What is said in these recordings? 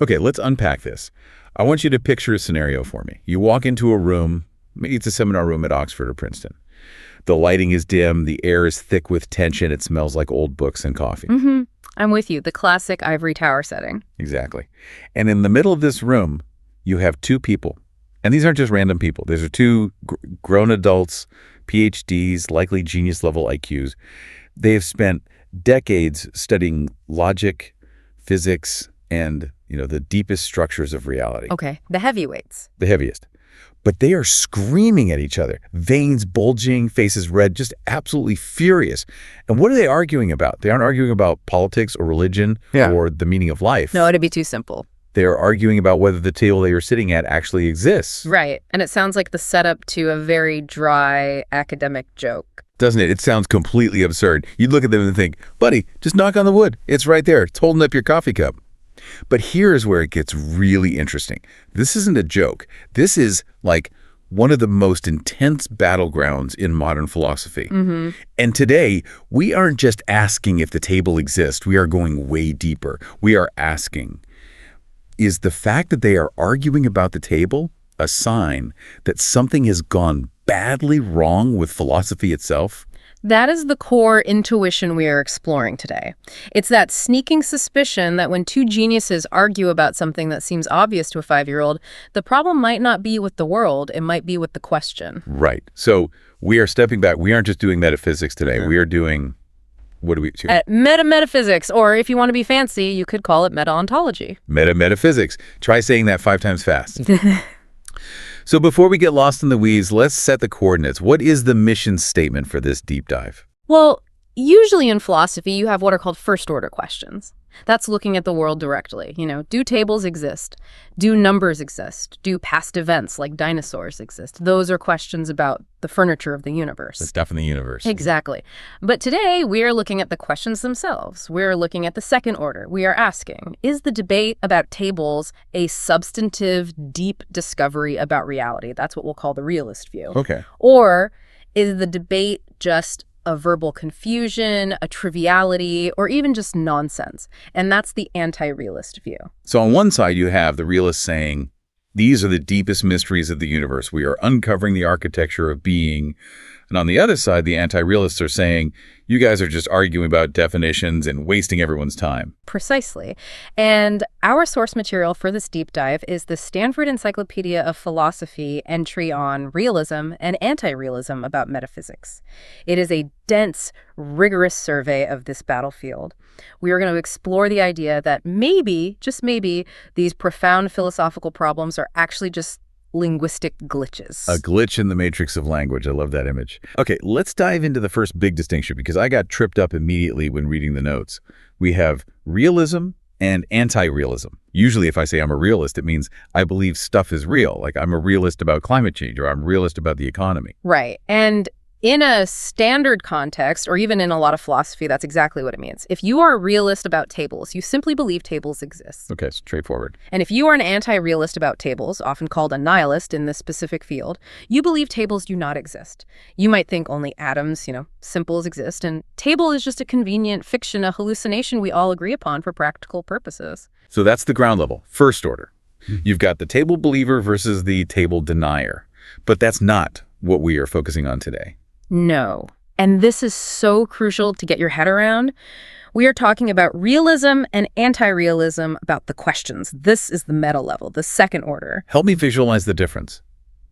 Okay, let's unpack this. I want you to picture a scenario for me. You walk into a room, maybe it's a seminar room at Oxford or Princeton. The lighting is dim, the air is thick with tension, it smells like old books and coffee. I'm with you. The classic ivory tower setting. Exactly. And in the middle of this room, you have two people. And these aren't just random people. These are two grown adults, PhDs, likely genius-level IQs. They have spent decades studying logic, physics, and, the deepest structures of reality. Okay, the heavyweights. The heaviest. But they are screaming at each other, veins bulging, faces red, just absolutely furious. And what are they arguing about? They aren't arguing about politics or religion or the meaning of life. No, it'd be too simple. They're arguing about whether the table they are sitting at actually exists. Right. And it sounds like the setup to a very dry academic joke. Doesn't it? It sounds completely absurd. You look at them and think, buddy, just knock on the wood. It's right there. It's holding up your coffee cup. But here's where it gets really interesting. This isn't a joke. This is like one of the most intense battlegrounds in modern philosophy. And today, we aren't just asking if the table exists. We are going way deeper. We are asking, is the fact that they are arguing about the table a sign that something has gone badly wrong with philosophy itself? That is the core intuition we are exploring today. It's that sneaking suspicion that when two geniuses argue about something that seems obvious to a 5-year-old, the problem might not be with the world, it might be with the question. Right. So we are stepping back. We aren't just doing metaphysics today. We are doing, what do we do? Metametaphysics, or if you want to be fancy, you could call it meta-ontology. Metametaphysics. Try saying that 5 times fast. So before we get lost in the weeds, let's set the coordinates. What is the mission statement for this deep dive? Well, usually in philosophy, you have what are called first-order questions. That's looking at the world directly. Do tables exist? Do numbers exist? Do past events like dinosaurs exist? Those are questions about the furniture of the universe. The stuff in the universe. Exactly. But today, we are looking at the questions themselves. We're looking at the second order. We are asking, is the debate about tables a substantive, deep discovery about reality? That's what we'll call the realist view. Okay. Or is the debate just a verbal confusion, a triviality, or even just nonsense? And that's the anti-realist view. So on one side, you have the realists saying, these are the deepest mysteries of the universe. We are uncovering the architecture of being. And on the other side, the anti-realists are saying, you guys are just arguing about definitions and wasting everyone's time. Precisely. And our source material for this deep dive is the Stanford Encyclopedia of Philosophy entry on realism and anti-realism about metaphysics. It is a dense, rigorous survey of this battlefield. We are going to explore the idea that maybe, just maybe, these profound philosophical problems are actually just linguistic glitches. A glitch in the matrix of language. I love that image. Okay, let's dive into the first big distinction because I got tripped up immediately when reading the notes. We have realism and anti-realism. Usually if I say I'm a realist, it means I believe stuff is real. Like I'm a realist about climate change or I'm a realist about the economy. Right. And in a standard context, or even in a lot of philosophy, that's exactly what it means. If you are a realist about tables, you simply believe tables exist. Okay, straightforward. And if you are an anti-realist about tables, often called a nihilist in this specific field, you believe tables do not exist. You might think only atoms, simples exist, and table is just a convenient fiction, a hallucination we all agree upon for practical purposes. So that's the ground level, first order. You've got the table believer versus the table denier. But that's not what we are focusing on today. No. And this is so crucial to get your head around. We are talking about realism and anti-realism about the questions. This is the meta level, the second order. Help me visualize the difference.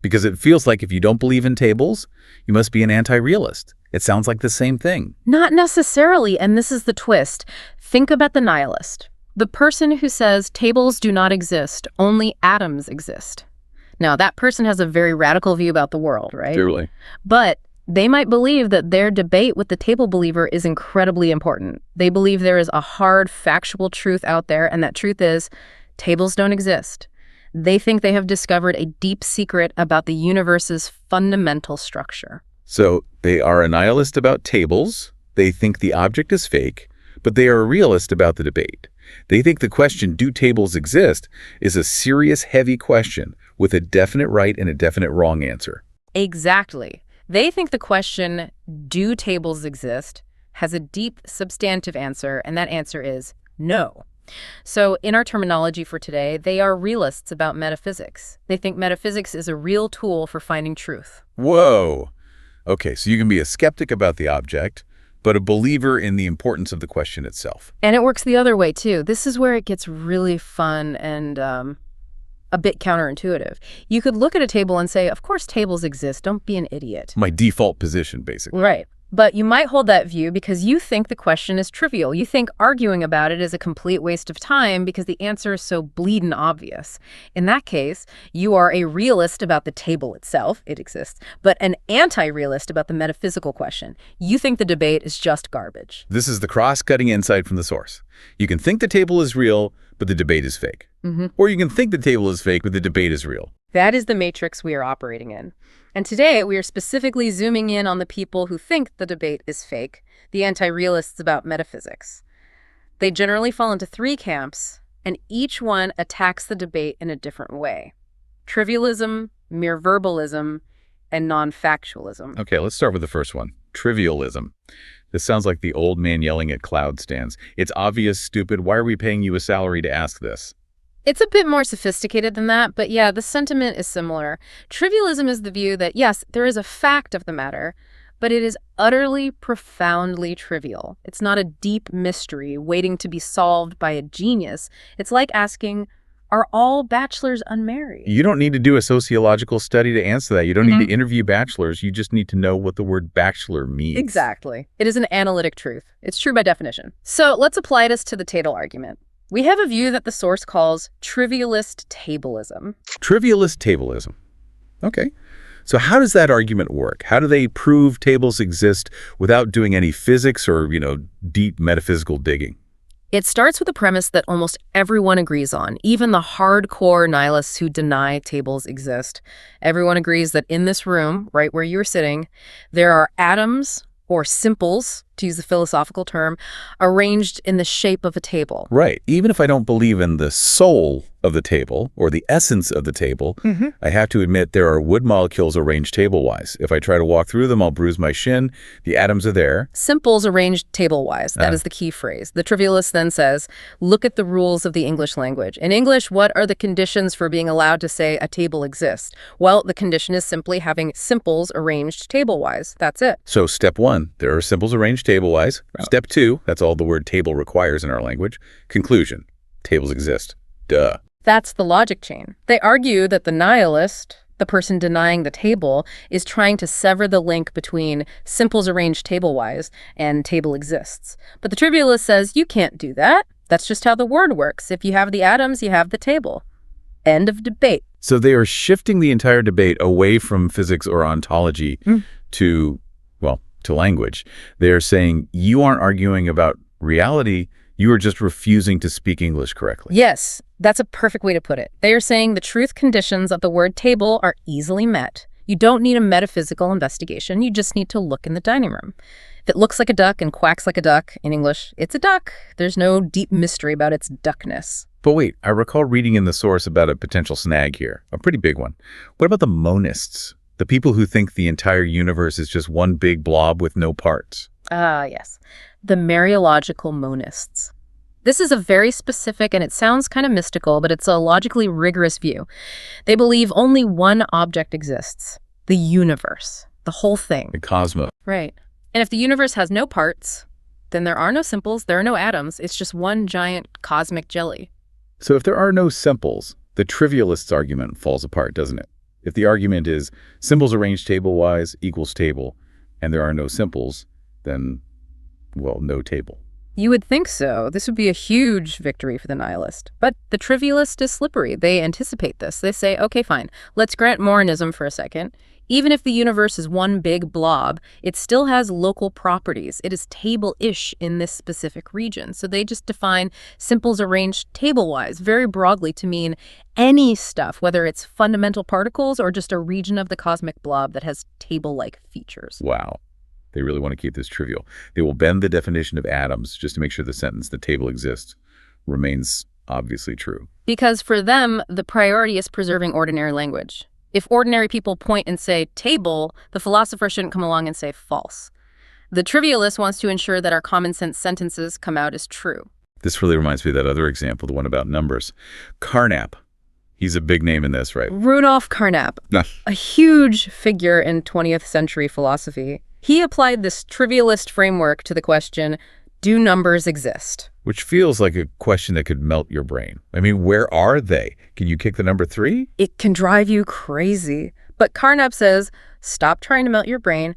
Because it feels like if you don't believe in tables, you must be an anti-realist. It sounds like the same thing. Not necessarily, and this is the twist. Think about the nihilist. The person who says tables do not exist, only atoms exist. Now, that person has a very radical view about the world, right? Surely. But they might believe that their debate with the table believer is incredibly important. They believe there is a hard, factual truth out there, and that truth is tables don't exist. They think they have discovered a deep secret about the universe's fundamental structure. So they are a nihilist about tables, they think the object is fake, but they are a realist about the debate. They think the question, do tables exist, is a serious, heavy question with a definite right and a definite wrong answer. Exactly. They think the question, do tables exist, has a deep, substantive answer, and that answer is no. So in our terminology for today, they are realists about metaphysics. They think metaphysics is a real tool for finding truth. Whoa. Okay, so you can be a skeptic about the object, but a believer in the importance of the question itself. And it works the other way, too. This is where it gets really fun and a bit counterintuitive. You could look at a table and say, of course tables exist, don't be an idiot. My default position, basically. Right. But you might hold that view because you think the question is trivial. You think arguing about it is a complete waste of time because the answer is so bleedin' obvious. In that case, you are a realist about the table itself, it exists, but an anti-realist about the metaphysical question. You think the debate is just garbage. This is the cross-cutting insight from the source. You can think the table is real, but the debate is fake. Or you can think the table is fake, but the debate is real. That is the matrix we are operating in. And today, we are specifically zooming in on the people who think the debate is fake, the anti-realists about metaphysics. They generally fall into three camps, and each one attacks the debate in a different way. Trivialism, mere verbalism, and non-factualism. Okay, let's start with the first one, trivialism. This sounds like the old man yelling at cloud stands. It's obvious, stupid. Why are we paying you a salary to ask this? It's a bit more sophisticated than that, but yeah, the sentiment is similar. Trivialism is the view that, yes, there is a fact of the matter, but it is utterly, profoundly trivial. It's not a deep mystery waiting to be solved by a genius. It's like asking, are all bachelors unmarried? You don't need to do a sociological study to answer that. You don't need to interview bachelors. You just need to know what the word bachelor means. Exactly. It is an analytic truth. It's true by definition. So let's apply this to the table argument. We have a view that the source calls trivialist tableism. Trivialist tableism. Okay. So how does that argument work? How do they prove tables exist without doing any physics or, deep metaphysical digging? It starts with a premise that almost everyone agrees on, even the hardcore nihilists who deny tables exist. Everyone agrees that in this room, right where you're sitting, there are atoms or simples, to use the philosophical term, arranged in the shape of a table. Right. Even if I don't believe in the soul of the table or the essence of the table, I have to admit there are wood molecules arranged table-wise. If I try to walk through them, I'll bruise my shin. The atoms are there. Simples arranged table-wise. That is the key phrase. The trivialist then says, look at the rules of the English language. In English, what are the conditions for being allowed to say a table exists? Well, the condition is simply having simples arranged table-wise. That's it. So step one, there are simples arranged table-wise. Step two, that's all the word table requires in our language. Conclusion, tables exist. Duh. That's the logic chain. They argue that the nihilist, the person denying the table, is trying to sever the link between simples arranged table-wise and table exists. But the trivialist says, you can't do that. That's just how the word works. If you have the atoms, you have the table. End of debate. So they are shifting the entire debate away from physics or ontology to language. They're saying you aren't arguing about reality, you are just refusing to speak English correctly. Yes, that's a perfect way to put it. They are saying the truth conditions of the word table are easily met. You don't need a metaphysical investigation, you just need to look in the dining room. If it looks like a duck and quacks like a duck, in English, it's a duck. There's no deep mystery about its duckness. But wait, I recall reading in the source about a potential snag here, a pretty big one. What about the monists? The people who think the entire universe is just one big blob with no parts. Ah, yes. The Mariological monists. This is a very specific, and it sounds kind of mystical, but it's a logically rigorous view. They believe only one object exists, the universe, the whole thing. The cosmos. Right. And if the universe has no parts, then there are no simples, there are no atoms. It's just one giant cosmic jelly. So if there are no simples, the trivialist's argument falls apart, doesn't it? If the argument is simples arranged table-wise equals table, and there are no simples, then, well, no table. You would think so. This would be a huge victory for the nihilist. But the trivialist is slippery. They anticipate this. They say, okay, fine, let's grant Morinism for a second. Even if the universe is one big blob, it still has local properties. It is table-ish in this specific region. So they just define simples arranged table-wise very broadly to mean any stuff, whether it's fundamental particles or just a region of the cosmic blob that has table-like features. Wow. They really want to keep this trivial. They will bend the definition of atoms just to make sure the sentence "the table exists" remains obviously true. Because for them, the priority is preserving ordinary language. If ordinary people point and say table, the philosopher shouldn't come along and say false. The trivialist wants to ensure that our common sense sentences come out as true. This really reminds me of that other example, the one about numbers. Carnap. He's a big name in this, right? Rudolf Carnap, a huge figure in 20th century philosophy. He applied this trivialist framework to the question, do numbers exist? Which feels like a question that could melt your brain. I mean, where are they? Can you kick the number 3? It can drive you crazy. But Carnap says, stop trying to melt your brain.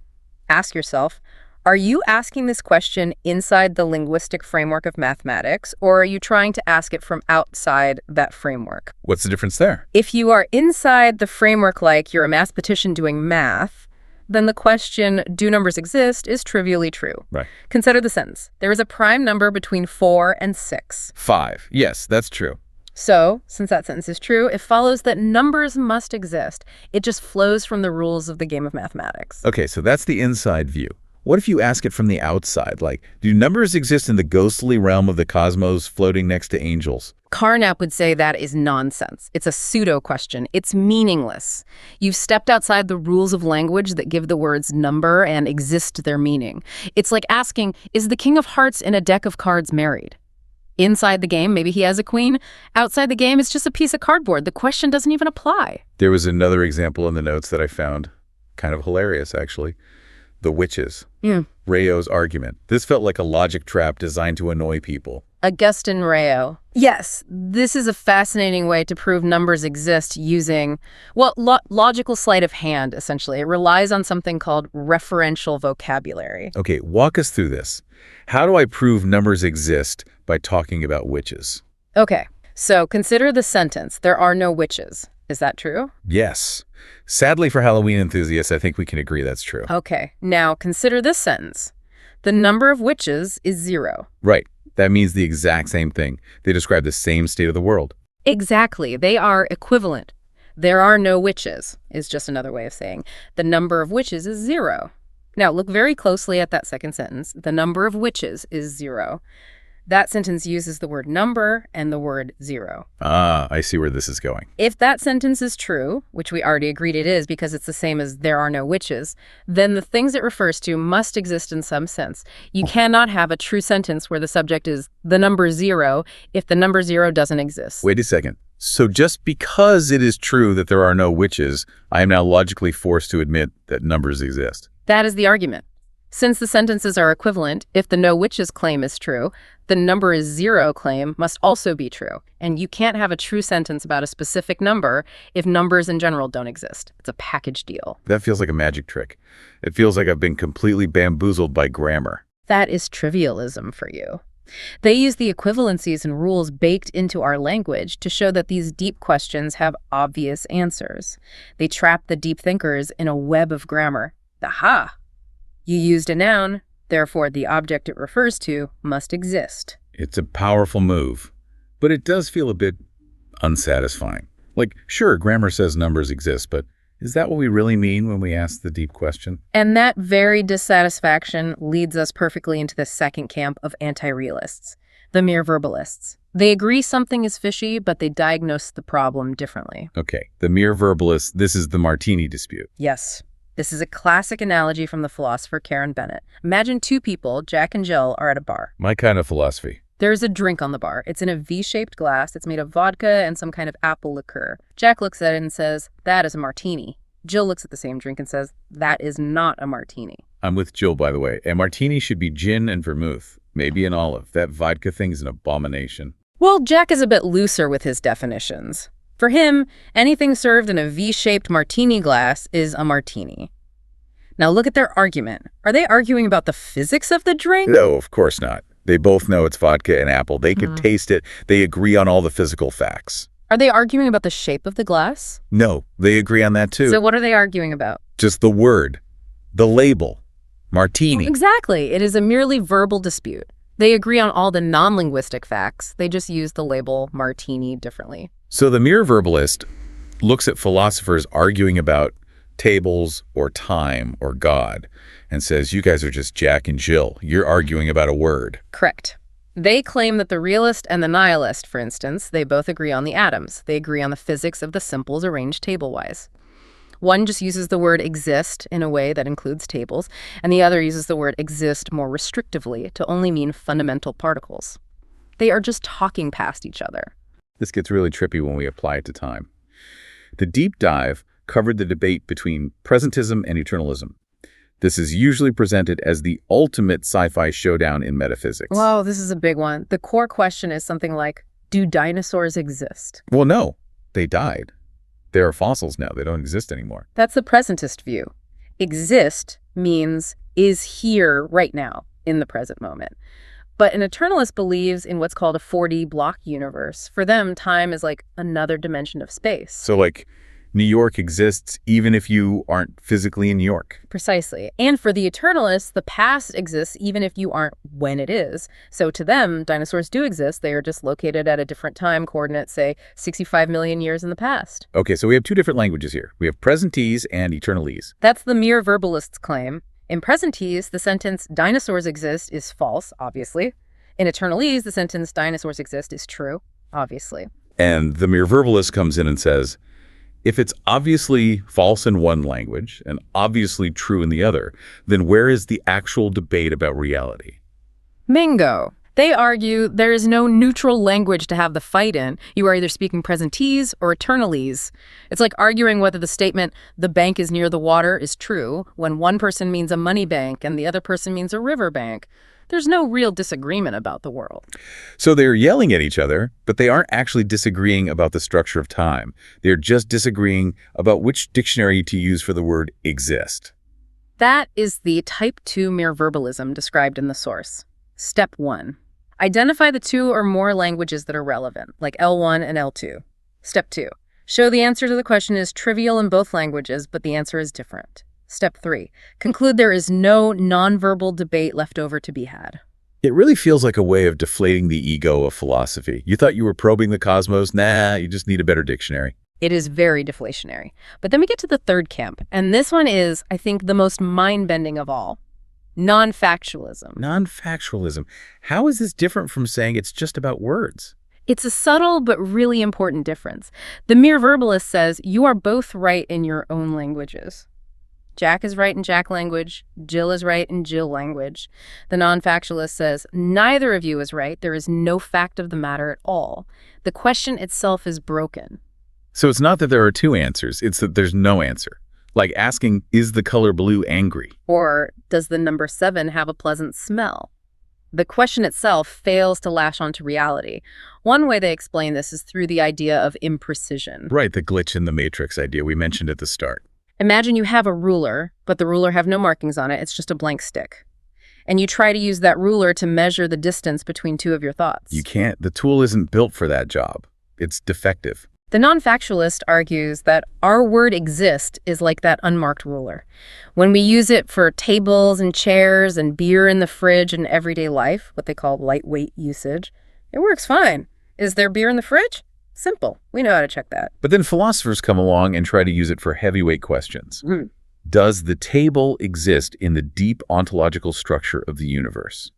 Ask yourself, are you asking this question inside the linguistic framework of mathematics, or are you trying to ask it from outside that framework? What's the difference there? If you are inside the framework like you're a mathematician doing math, then the question, do numbers exist, is trivially true. Right. Consider the sentence. There is a prime number between 4 and 6. 5. Yes, that's true. So, since that sentence is true, it follows that numbers must exist. It just flows from the rules of the game of mathematics. Okay, so that's the inside view. What if you ask it from the outside? Like, do numbers exist in the ghostly realm of the cosmos floating next to angels? Carnap would say that is nonsense. It's a pseudo-question. It's meaningless. You've stepped outside the rules of language that give the words number and exist their meaning. It's like asking, is the king of hearts in a deck of cards married? Inside the game, maybe he has a queen. Outside the game, it's just a piece of cardboard. The question doesn't even apply. There was another example in the notes that I found. Kind of hilarious, actually. The witches. Rayo's argument. This felt like a logic trap designed to annoy people. Augustin Rayo. Yes, this is a fascinating way to prove numbers exist using, well, logical sleight of hand, essentially. It relies on something called referential vocabulary. Okay, walk us through this. How do I prove numbers exist by talking about witches? Okay, so consider the sentence, there are no witches. Is that true? Yes. Sadly for Halloween enthusiasts, I think we can agree that's true. Okay, now consider this sentence. The number of witches is 0. Right. That means the exact same thing. They describe the same state of the world. Exactly. They are equivalent. There are no witches is just another way of saying the number of witches is 0. Now, look very closely at that second sentence. The number of witches is 0. That sentence uses the word number and the word 0. Ah, I see where this is going. If that sentence is true, which we already agreed it is because it's the same as there are no witches, then the things it refers to must exist in some sense. You cannot have a true sentence where the subject is the number 0 if the number 0 doesn't exist. Wait a second. So just because it is true that there are no witches, I am now logically forced to admit that numbers exist. That is the argument. Since the sentences are equivalent, if the no witches claim is true, the number is 0 claim must also be true. And you can't have a true sentence about a specific number if numbers in general don't exist. It's a package deal. That feels like a magic trick. It feels like I've been completely bamboozled by grammar. That is trivialism for you. They use the equivalencies and rules baked into our language to show that these deep questions have obvious answers. They trap the deep thinkers in a web of grammar. Aha! You used a noun, therefore the object it refers to must exist. It's a powerful move, but it does feel a bit unsatisfying. Like, sure, grammar says numbers exist, but is that what we really mean when we ask the deep question? And that very dissatisfaction leads us perfectly into the second camp of anti-realists, the mere verbalists. They agree something is fishy, but they diagnose the problem differently. Okay, the mere verbalists, this is the martini dispute. Yes. This is a classic analogy from the philosopher Karen Bennett. Imagine two people, Jack and Jill, are at a bar. My kind of philosophy. There's a drink on the bar. It's in a V-shaped glass. It's made of vodka and some kind of apple liqueur. Jack looks at it and says, that is a martini. Jill looks at the same drink and says, that is not a martini. I'm with Jill, by the way. A martini should be gin and vermouth, maybe an olive. That vodka thing is an abomination. Well, Jack is a bit looser with his definitions. For him, anything served in a V-shaped martini glass is a martini. Now look at their argument. Are they arguing about the physics of the drink? No, of course not. They both know it's vodka and apple. They can taste it. They agree on all the physical facts. Are they arguing about the shape of the glass? No, they agree on that too. So what are they arguing about? Just the word, the label, martini. Exactly. It is a merely verbal dispute. They agree on all the non-linguistic facts. They just use the label martini differently. So the mere verbalist looks at philosophers arguing about tables or time or God and says, you guys are just Jack and Jill. You're arguing about a word. Correct. They claim that the realist and the nihilist, for instance, they both agree on the atoms. They agree on the physics of the simples arranged table-wise. One just uses the word exist in a way that includes tables, and the other uses the word exist more restrictively to only mean fundamental particles. They are just talking past each other. This gets really trippy when we apply it to time. The deep dive covered the debate between presentism and eternalism. This is usually presented as the ultimate sci-fi showdown in metaphysics. Whoa, this is a big one. The core question is something like, do dinosaurs exist? Well, no, they died. They are fossils now. They don't exist anymore. That's the presentist view. Exist means is here right now, in the present moment. But an eternalist believes in what's called a 4D block universe. For them, time is like another dimension of space. So, like, New York exists even if you aren't physically in New York. Precisely. And for the eternalists, the past exists even if you aren't when it is. So to them, dinosaurs do exist. They are just located at a different time coordinate, say 65 million years in the past. Okay, so we have two different languages here. We have presentese and eternalese. That's the mere verbalist's claim. In presentese, the sentence dinosaurs exist is false, obviously. In eternalese, the sentence dinosaurs exist is true, obviously. And the mere verbalist comes in and says, if it's obviously false in one language and obviously true in the other, then where is the actual debate about reality? Bingo. They argue there is no neutral language to have the fight in. You are either speaking presentese or eternalese. It's like arguing whether the statement, the bank is near the water, is true, when one person means a money bank and the other person means a river bank. There's no real disagreement about the world. So they're yelling at each other, but they aren't actually disagreeing about the structure of time. They're just disagreeing about which dictionary to use for the word exist. That is the type 2 mere verbalism described in the source. Step 1. Identify the two or more languages that are relevant, like L1 and L2. Step 2. Show the answer to the question is trivial in both languages, but the answer is different. Step 3. Conclude there is no nonverbal debate left over to be had. It really feels like a way of deflating the ego of philosophy. You thought you were probing the cosmos? Nah, you just need a better dictionary. It is very deflationary. But then we get to the third camp, and this one is, I think, the most mind-bending of all. Non-factualism. Non-factualism. How is this different from saying it's just about words? It's a subtle but really important difference. The mere verbalist says you are both right in your own languages. Jack is right in Jack language. Jill is right in Jill language. The non-factualist says neither of you is right. There is no fact of the matter at all. The question itself is broken. So it's not that there are two answers. It's that there's no answer. Like asking, is the color blue angry? Or does the number 7 have a pleasant smell? The question itself fails to lash onto reality. One way they explain this is through the idea of imprecision. Right, the glitch in the matrix idea we mentioned at the start. Imagine you have a ruler, but the ruler have no markings on it. It's just a blank stick. And you try to use that ruler to measure the distance between two of your thoughts. You can't. The tool isn't built for that job. It's defective. The non-factualist argues that our word exist is like that unmarked ruler. When we use it for tables and chairs and beer in the fridge and everyday life, what they call lightweight usage, it works fine. Is there beer in the fridge? Simple. We know how to check that. But then philosophers come along and try to use it for heavyweight questions. Does the table exist in the deep ontological structure of the universe?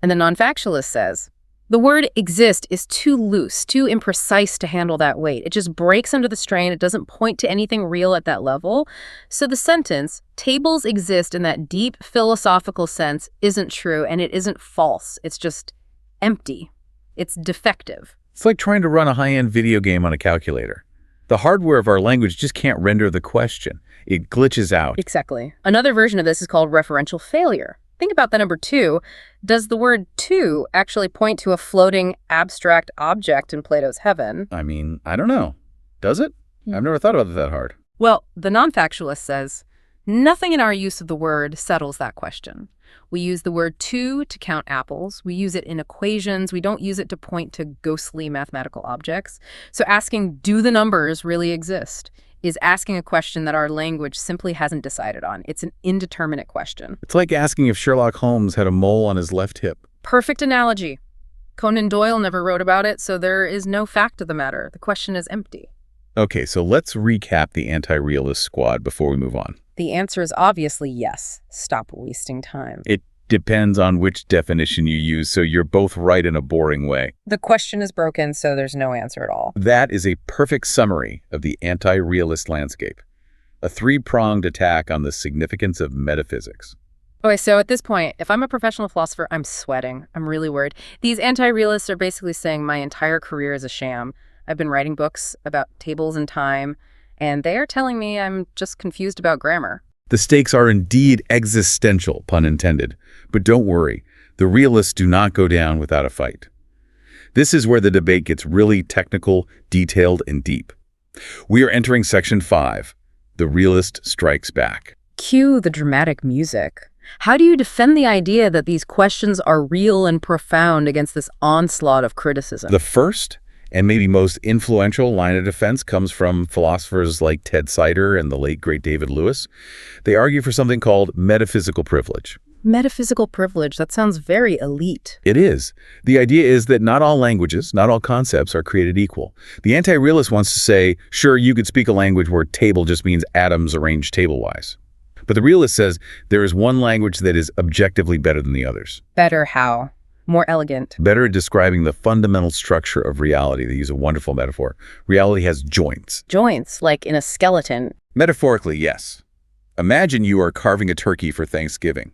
And the non-factualist says, the word exist is too loose, too imprecise to handle that weight. It just breaks under the strain. It doesn't point to anything real at that level. So the sentence, tables exist in that deep philosophical sense, isn't true, and it isn't false. It's just empty. It's defective. It's like trying to run a high-end video game on a calculator. The hardware of our language just can't render the question. It glitches out. Exactly. Another version of this is called referential failure. Think about the number 2. Does the word 2 actually point to a floating abstract object in Plato's heaven? I mean, I don't know. Does it? I've never thought about it that hard. Well, the non-factualist says, nothing in our use of the word settles that question. We use the word 2 to count apples. We use it in equations. We don't use it to point to ghostly mathematical objects. So asking, do the numbers really exist, is asking a question that our language simply hasn't decided on. It's an indeterminate question. It's like asking if Sherlock Holmes had a mole on his left hip. Perfect analogy. Conan Doyle never wrote about it, so there is no fact of the matter. The question is empty. Okay, so let's recap the anti-realist squad before we move on. The answer is obviously yes. Stop wasting time. It depends on which definition you use, so you're both right in a boring way. The question is broken, so there's no answer at all. That is a perfect summary of the anti-realist landscape. A three-pronged attack on the significance of metaphysics. Okay, so at this point, if I'm a professional philosopher, I'm sweating. I'm really worried. These anti-realists are basically saying my entire career is a sham. I've been writing books about tables and time, and they are telling me I'm just confused about grammar. The stakes are indeed existential, pun intended. But don't worry, the realists do not go down without a fight. This is where the debate gets really technical, detailed, and deep. We are entering section 5. The realist strikes back. Cue the dramatic music. How do you defend the idea that these questions are real and profound against this onslaught of criticism? The first and maybe most influential line of defense comes from philosophers like Ted Sider and the late great David Lewis. They argue for something called metaphysical privilege. Metaphysical privilege, that sounds very elite. It is. The idea is that not all languages, not all concepts are created equal. The anti-realist wants to say, sure, you could speak a language where table just means atoms arranged table-wise. But the realist says there is one language that is objectively better than the others. Better how? More elegant. Better at describing the fundamental structure of reality. They use a wonderful metaphor. Reality has joints. Joints, like in a skeleton. Metaphorically, yes. Imagine you are carving a turkey for Thanksgiving.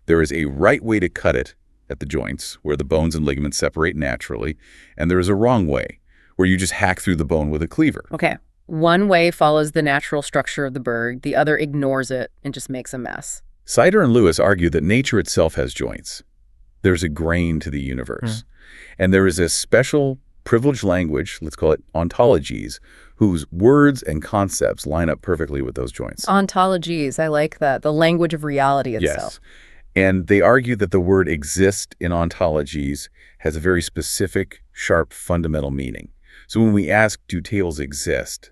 There is a right way to cut it at the joints, where the bones and ligaments separate naturally, and there is a wrong way, where you just hack through the bone with a cleaver. Okay. One way follows the natural structure of the bird, the other ignores it and just makes a mess. Sider and Lewis argue that nature itself has joints. There's a grain to the universe. And there is a special privileged language, let's call it ontologies, whose words and concepts line up perfectly with those joints. Ontologies, I like that. The language of reality itself. Yes. And they argue that the word exist in ontologies has a very specific, sharp, fundamental meaning. So when we ask, do tables exist?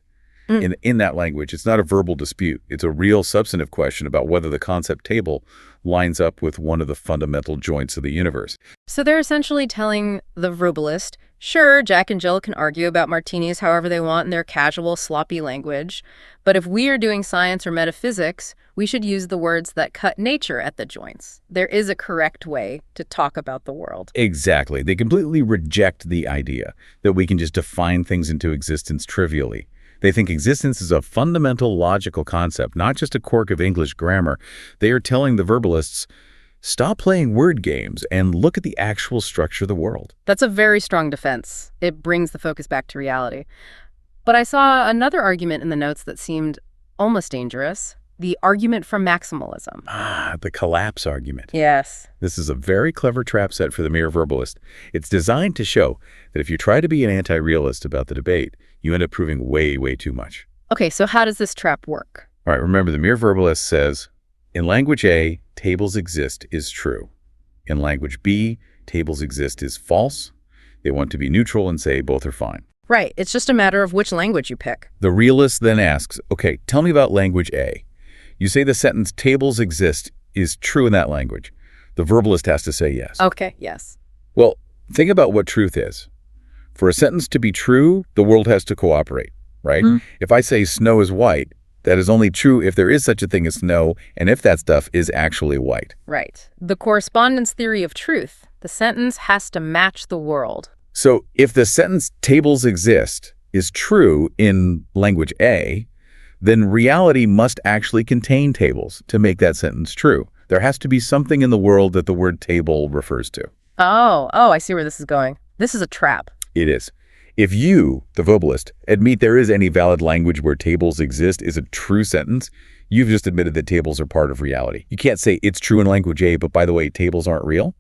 In that language, it's not a verbal dispute. It's a real substantive question about whether the concept table lines up with one of the fundamental joints of the universe. So they're essentially telling the verbalist, sure, Jack and Jill can argue about martinis however they want in their casual, sloppy language, but if we are doing science or metaphysics, we should use the words that cut nature at the joints. There is a correct way to talk about the world. Exactly. They completely reject the idea that we can just define things into existence trivially. They think existence is a fundamental logical concept, not just a quirk of English grammar. They are telling the verbalists, stop playing word games and look at the actual structure of the world. That's a very strong defense. It brings the focus back to reality. But I saw another argument in the notes that seemed almost dangerous. The argument from maximalism. The collapse argument. Yes. This is a very clever trap set for the mere verbalist. It's designed to show that if you try to be an anti-realist about the debate, you end up proving way, way too much. Okay, so how does this trap work? All right, remember the mere verbalist says, in language A, tables exist is true. In language B, tables exist is false. They want to be neutral and say both are fine. Right, it's just a matter of which language you pick. The realist then asks, okay, tell me about language A. You say the sentence tables exist is true in that language. The verbalist has to say yes. Okay, yes. Well, think about what truth is. For a sentence to be true, the world has to cooperate, right? If I say snow is white, that is only true if there is such a thing as snow and if that stuff is actually white. Right. The correspondence theory of truth. The sentence has to match the world. So if the sentence tables exist is true in language A, then reality must actually contain tables to make that sentence true. There has to be something in the world that the word table refers to. Oh, I see where this is going. This is a trap. It is. If you, the verbalist, admit there is any valid language where tables exist is a true sentence, you've just admitted that tables are part of reality. You can't say it's true in language A, but by the way, tables aren't real.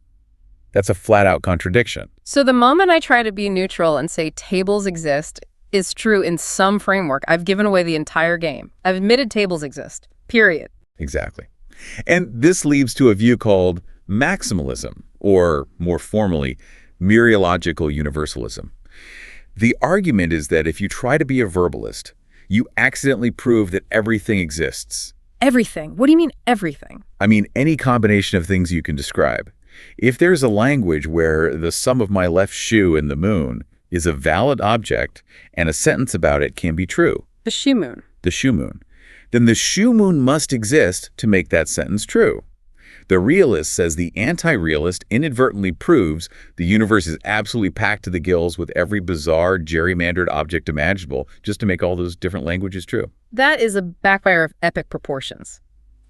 That's a flat-out contradiction. So the moment I try to be neutral and say tables exist is true in some framework, I've given away the entire game. I've admitted tables exist, period. Exactly. And this leads to a view called maximalism, or more formally, mereological universalism. The argument is that if you try to be a verbalist, you accidentally prove that everything exists. Everything? What do you mean everything? I mean any combination of things you can describe. If there's a language where the sum of my left shoe and the moon is a valid object and a sentence about it can be true. The shoe moon. The shoe moon. Then the shoe moon must exist to make that sentence true. The realist says the anti-realist inadvertently proves the universe is absolutely packed to the gills with every bizarre, gerrymandered object imaginable just to make all those different languages true. That is a backfire of epic proportions.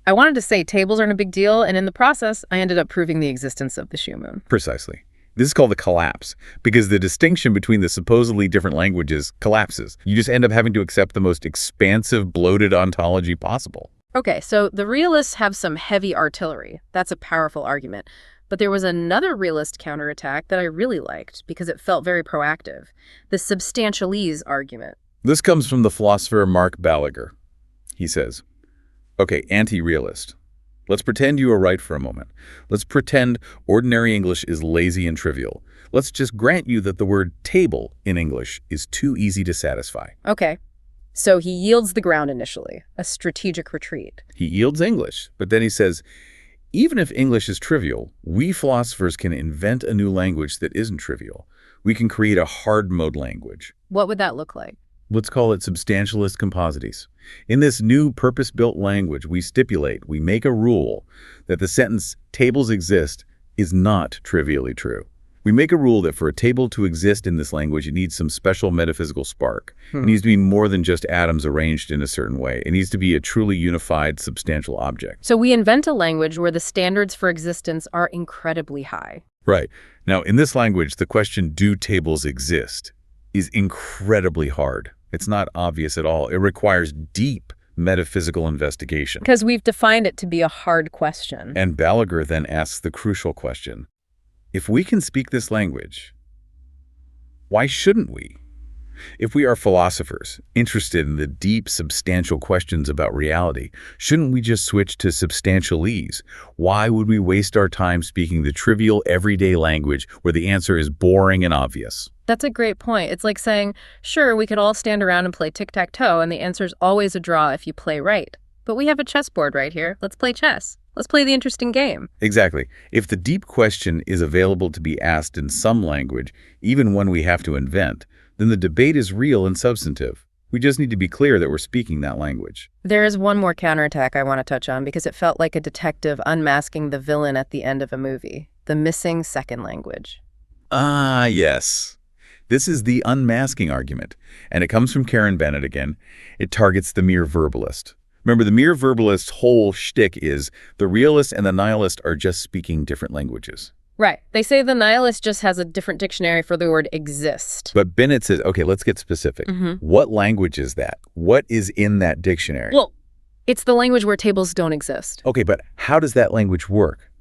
I wanted to say tables aren't a big deal, and in the process, I ended up proving the existence of the shoe moon. Precisely. This is called the collapse, because the distinction between the supposedly different languages collapses. You just end up having to accept the most expansive, bloated ontology possible. Okay, so the realists have some heavy artillery. That's a powerful argument. But there was another realist counterattack that I really liked because it felt very proactive. The substantialese argument. This comes from the philosopher Mark Balaguer. He says, okay, anti-realist. Let's pretend you are right for a moment. Let's pretend ordinary English is lazy and trivial. Let's just grant you that the word table in English is too easy to satisfy. Okay. So he yields the ground initially, a strategic retreat. He yields English, but then he says, even if English is trivial, we philosophers can invent a new language that isn't trivial. We can create a hard mode language. What would that look like? Let's call it substantialist composites. In this new purpose-built language, we stipulate, we make a rule that the sentence, tables exist, is not trivially true. We make a rule that for a table to exist in this language, it needs some special metaphysical spark. It needs to be more than just atoms arranged in a certain way. It needs to be a truly unified, substantial object. So we invent a language where the standards for existence are incredibly high. Right. Now, in this language, the question, do tables exist, is incredibly hard. It's not obvious at all. It requires deep metaphysical investigation. Because we've defined it to be a hard question. And Balaguer then asks the crucial question. If we can speak this language, why shouldn't we? If we are philosophers, interested in the deep, substantial questions about reality, shouldn't we just switch to substantialese? Why would we waste our time speaking the trivial, everyday language where the answer is boring and obvious? That's a great point. It's like saying, sure, we could all stand around and play tic-tac-toe, and the answer's always a draw if you play right. But we have a chessboard right here. Let's play chess. Let's play the interesting game. Exactly. If the deep question is available to be asked in some language, even one we have to invent, then the debate is real and substantive. We just need to be clear that we're speaking that language. There is one more counterattack I want to touch on because it felt like a detective unmasking the villain at the end of a movie. The missing second language. Ah, yes. This is the unmasking argument, and it comes from Karen Bennett again. It targets the mere verbalist. Remember, the mere verbalist's whole shtick is the realist and the nihilist are just speaking different languages. Right. They say the nihilist just has a different dictionary for the word exist. But Bennett says, okay, let's get specific. What language is that? What is in that dictionary? Well, it's the language where tables don't exist. Okay, but how does that language work?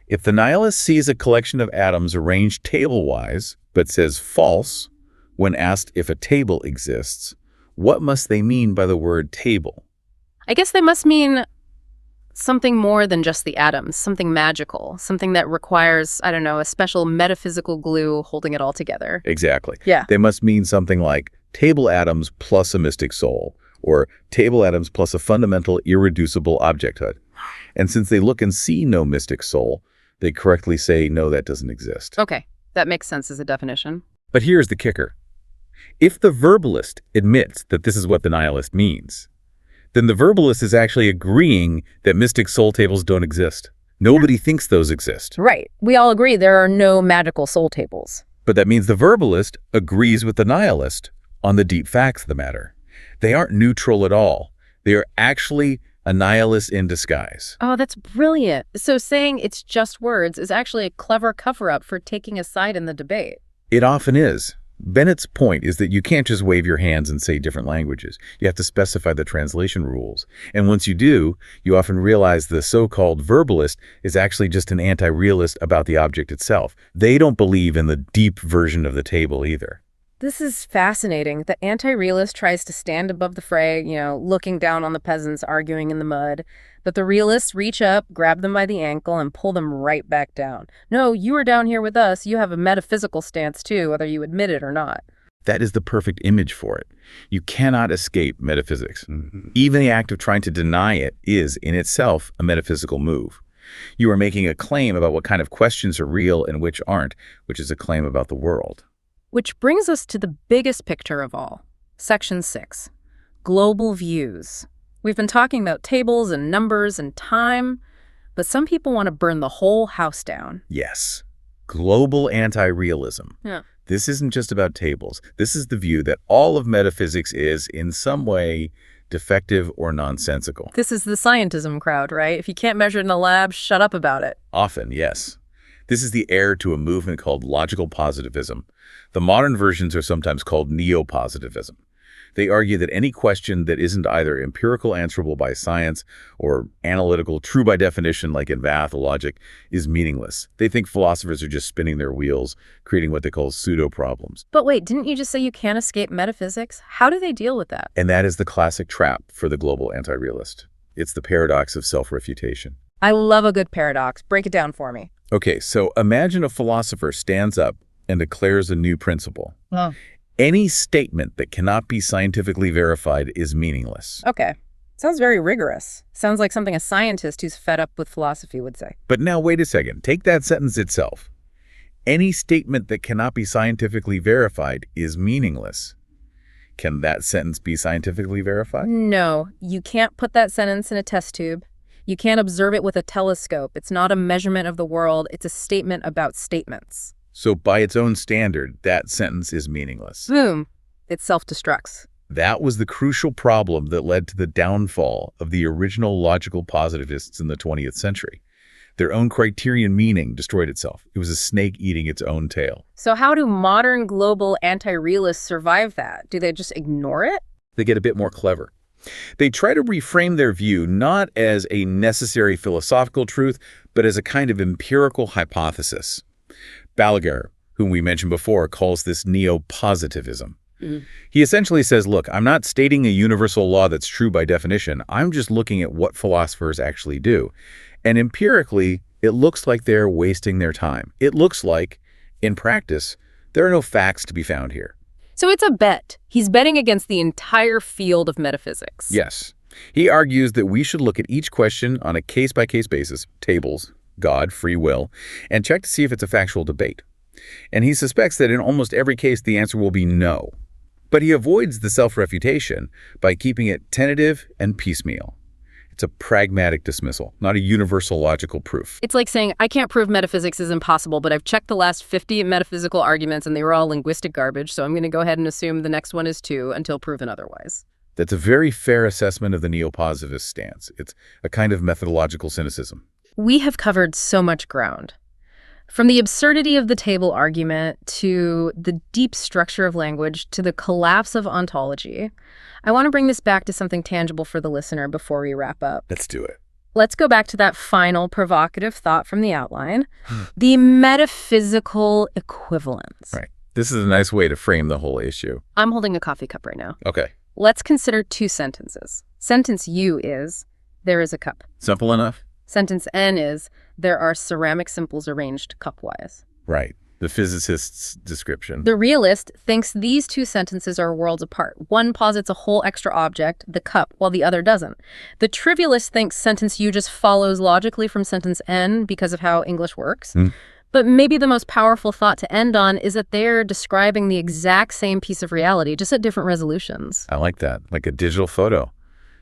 If the nihilist sees a collection of atoms arranged table-wise, but says false when asked if a table exists, what must they mean by the word table? I guess they must mean something more than just the atoms, something magical, something that requires, I don't know, a special metaphysical glue holding it all together. Exactly. Yeah. They must mean something like table atoms plus a mystic soul, or table atoms plus a fundamental irreducible objecthood. And since they look and see no mystic soul, they correctly say, no, that doesn't exist. Okay, that makes sense as a definition. But here's the kicker. If the verbalist admits that this is what the nihilist means, then the verbalist is actually agreeing that mystic soul tables don't exist. Nobody thinks those exist. Right. We all agree there are no magical soul tables. But that means the verbalist agrees with the nihilist on the deep facts of the matter. They aren't neutral at all. They are actually a nihilist in disguise. Oh, that's brilliant. So saying it's just words is actually a clever cover-up for taking a side in the debate. It often is. Bennett's point is that you can't just wave your hands and say different languages. You have to specify the translation rules. And once you do, you often realize the so-called verbalist is actually just an anti-realist about the object itself. They don't believe in the deep version of the table either. This is fascinating. The anti-realist tries to stand above the fray, looking down on the peasants arguing in the mud. But the realists reach up, grab them by the ankle, and pull them right back down. No, you are down here with us. You have a metaphysical stance too, whether you admit it or not. That is the perfect image for it. You cannot escape metaphysics. Even the act of trying to deny it is, in itself, a metaphysical move. You are making a claim about what kind of questions are real and which aren't, which is a claim about the world. Which brings us to the biggest picture of all. Section 6. Global views. We've been talking about tables and numbers and time, but some people want to burn the whole house down. Yes. Global anti-realism. Yeah. This isn't just about tables. This is the view that all of metaphysics is, in some way, defective, or nonsensical. This is the scientism crowd, right? If you can't measure it in the lab, shut up about it. Often, yes. This is the heir to a movement called logical positivism. The modern versions are sometimes called neo-positivism. They argue that any question that isn't either empirical answerable by science or analytical true by definition like in math or logic is meaningless. They think philosophers are just spinning their wheels, creating what they call pseudo-problems. But wait, didn't you just say you can't escape metaphysics? How do they deal with that? And that is the classic trap for the global anti-realist. It's the paradox of self-refutation. I love a good paradox. Break it down for me. Okay, so imagine a philosopher stands up and declares a new principle. Any statement that cannot be scientifically verified is meaningless. Okay. Sounds very rigorous. Sounds like something a scientist who's fed up with philosophy would say. But now wait a second. Take that sentence itself. Any statement that cannot be scientifically verified is meaningless. Can that sentence be scientifically verified? No, you can't put that sentence in a test tube. You can't observe it with a telescope. It's not a measurement of the world. It's a statement about statements. So by its own standard, that sentence is meaningless. Boom. It self-destructs. That was the crucial problem that led to the downfall of the original logical positivists in the 20th century. Their own criterion meaning destroyed itself. It was a snake eating its own tail. So how do modern global anti-realists survive that? Do they just ignore it? They get a bit more clever. They try to reframe their view not as a necessary philosophical truth, but as a kind of empirical hypothesis. Balaguer, whom we mentioned before, calls this neo-positivism. He essentially says, look, I'm not stating a universal law that's true by definition. I'm just looking at what philosophers actually do. And empirically, it looks like they're wasting their time. It looks like, in practice, there are no facts to be found here. So it's a bet. He's betting against the entire field of metaphysics. Yes. He argues that we should look at each question on a case-by-case basis, tables, God, free will, and check to see if it's a factual debate. And he suspects that in almost every case, the answer will be no. But he avoids the self-refutation by keeping it tentative and piecemeal. It's a pragmatic dismissal, not a universal logical proof. It's like saying, I can't prove metaphysics is impossible, but I've checked the last 50 metaphysical arguments and they were all linguistic garbage, so I'm going to go ahead and assume the next one is too until proven otherwise. That's a very fair assessment of the neo-positivist stance. It's a kind of methodological cynicism. We have covered so much ground. From the absurdity of the table argument to the deep structure of language to the collapse of ontology, I want to bring this back to something tangible for the listener before we wrap up. Let's do it. Let's go back to that final provocative thought from the outline, the metaphysical equivalence. Right. This is a nice way to frame the whole issue. I'm holding a coffee cup right now. Okay. Let's consider two sentences. Sentence U is, there is a cup. Simple enough? Sentence N is, there are ceramic simples arranged cupwise. Right. The physicist's description. The realist thinks these two sentences are worlds apart. One posits a whole extra object, the cup, while the other doesn't. The trivialist thinks sentence U just follows logically from sentence N because of how English works. But maybe the most powerful thought to end on is that they're describing the exact same piece of reality, just at different resolutions. I like that. Like a digital photo.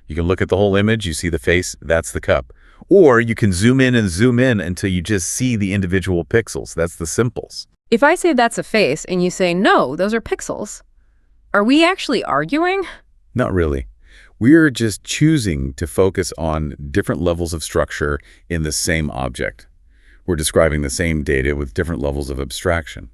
You can look at the whole image, you see the face, that's the cup. Or you can zoom in and zoom in until you just see the individual pixels. That's the simples. If I say that's a face and you say, no, those are pixels, are we actually arguing? Not really. We're just choosing to focus on different levels of structure in the same object. We're describing the same data with different levels of abstraction.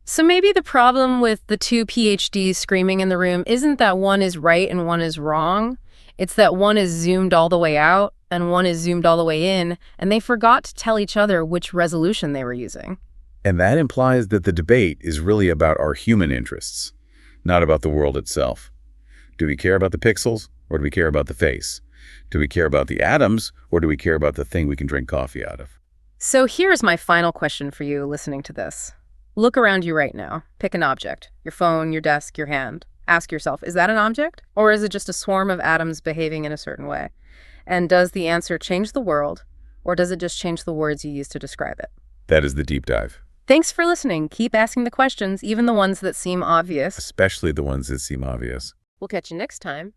So maybe the problem with the two PhDs screaming in the room isn't that one is right and one is wrong. It's that one is zoomed all the way out and one is zoomed all the way in, and they forgot to tell each other which resolution they were using. And that implies that the debate is really about our human interests, not about the world itself. Do we care about the pixels, or do we care about the face? Do we care about the atoms, or do we care about the thing we can drink coffee out of? So here's my final question for you listening to this. Look around you right now. Pick an object, your phone, your desk, your hand. Ask yourself, is that an object? Or is it just a swarm of atoms behaving in a certain way? And does the answer change the world, or does it just change the words you use to describe it? That is the deep dive. Thanks for listening. Keep asking the questions, even the ones that seem obvious. Especially the ones that seem obvious. We'll catch you next time.